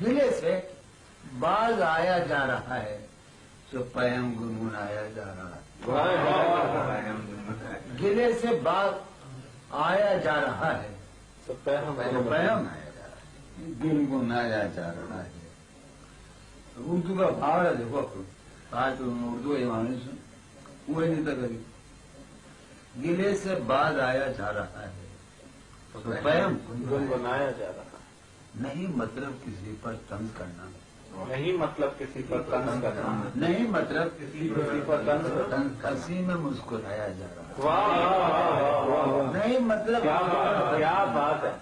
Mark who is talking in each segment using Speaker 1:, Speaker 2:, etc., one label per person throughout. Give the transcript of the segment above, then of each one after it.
Speaker 1: गिले से बाज आया जा रहा है तो पैम गुनगुनाया जा रहा है। गिले से बाज आया जा रहा है तो पैम आया जा रहा है, गुनगुनाया जा रहा है। उर्दू का भाव है, देखो आज तो उर्दू है माने वो नहीं था कभी। गिले से बाज आया जा रहा है तो पैम
Speaker 2: गुनगुनाया जा रहा है।
Speaker 1: नहीं मतलब किसी पर तंज करना,
Speaker 2: नहीं मतलब किसी पर तंज करना,
Speaker 1: नहीं मतलब
Speaker 2: किसी पर तंज
Speaker 1: हंसी में मुस्कुराया जा रहा है।
Speaker 2: वाह,
Speaker 1: नहीं मतलब
Speaker 2: क्या बात है।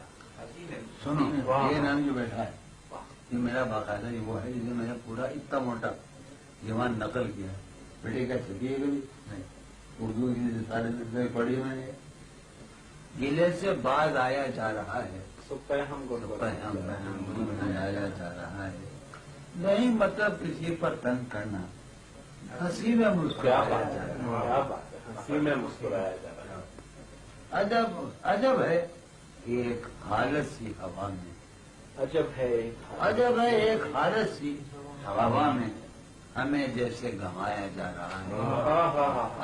Speaker 1: सुनो, ये नाम जो बैठा है ये मेरा बाकायदा ये वो है जिसे मैंने पूरा इतना मोटा जवान नकल किया। बेटे क्या छपी है कभी नहीं, उर्दू की सारे पढ़ी मैंने। गिले से बाज आया जा रहा है
Speaker 2: तो पैम
Speaker 1: गुनगुनाया जा रहा है। नहीं मतलब किसी पर तंग करना, हंसी में मुस्कुराया जा रहा है।
Speaker 2: क्या बात है, हंसी में मुस्कुराया जा रहा है।
Speaker 1: अजब अजब है एक हालत सी हवा में,
Speaker 2: अजब है
Speaker 1: एक हालत सी हवा में हमें जैसे गंवाया जा रहा है।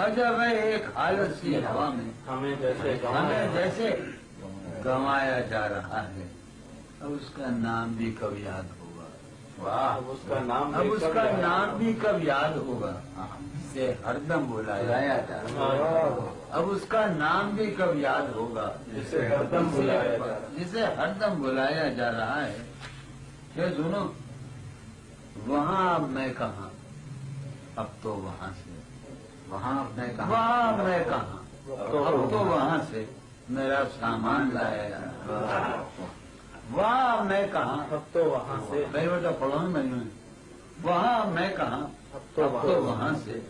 Speaker 1: अजब है एक हालत सी हवा में
Speaker 2: हमें जैसे
Speaker 1: गंवाया जा रहा है। अब उसका नाम भी कब याद होगा। वाह,
Speaker 2: अब उसका नाम
Speaker 1: भी कब याद होगा, से हरदम बुलाया जा रहा है। अब उसका नाम भी कब याद होगा,
Speaker 2: जिसे हरदम बुलाया जा रहा है।
Speaker 1: जिसे हरदम बुलाया जा रहा है। ये सुनो, वहाँ अब मैं कहाँ, अब तो वहाँ से, वहाँ अब मैं कहाँ, अब तो वहाँ से मेरा सामान लाया जा रहा है। वहाँ मैं कहाँ,
Speaker 2: अब तो वहाँ से,
Speaker 1: मेरे बेटा पढ़ो ना मैंने, वहाँ मैं कहाँ,
Speaker 2: अब तो
Speaker 1: वहाँ से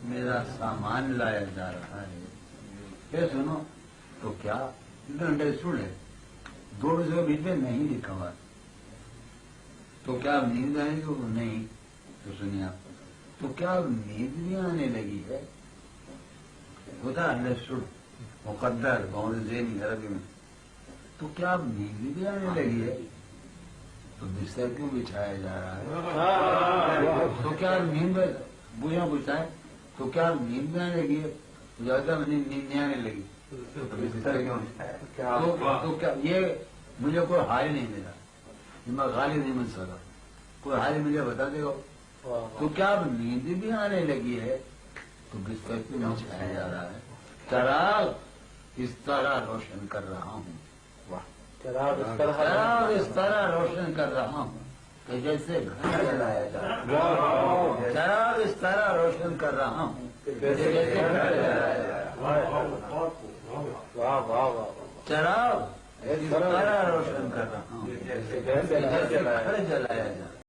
Speaker 1: मेरा सामान लाया जा रहा है। ये सुनो तो क्या अंडरस्टूड है, दो बजे के बीच में नहीं लिखा हुआ, तो क्या नींद आएगी वो नहीं, तो सुनिए आप, तो क्या नींद भी आने लगी है, होता अंडरस्टूड मुकद्दर बहुत ज़ेनी अरबी में, तो क्या नींद भी आने लगी है, तो बिस्तर क्यों बिछाया जा रहा है। तो क्या नींद बुझा पूछा है, तो क्या नींद में आने लगी है, ज्यादा नींद नहीं आने लगी तो बिस्तर क्यों, तो क्या ये मुझे कोई हाल नहीं मिला, मैं गाली नहीं मिल सका, कोई हाल मुझे बता देगा। तो क्या नींद भी आने लगी है तो बिस्तर क्यों बिछाया जा रहा है। चराग इस तरह रोशन कर रहा हूँ, चराग इस तरह रोशन कर रहा हूँ कि जैसे घर जलाया जा रहा है। चराग इस तरह रोशन कर रहा हूँ जैसे घर जलाया जा रहा है।
Speaker 2: वाह वाह वाह,
Speaker 1: चराग इस तरह रोशन कर रहा हूँ जैसे घर जलाया जा रहा है।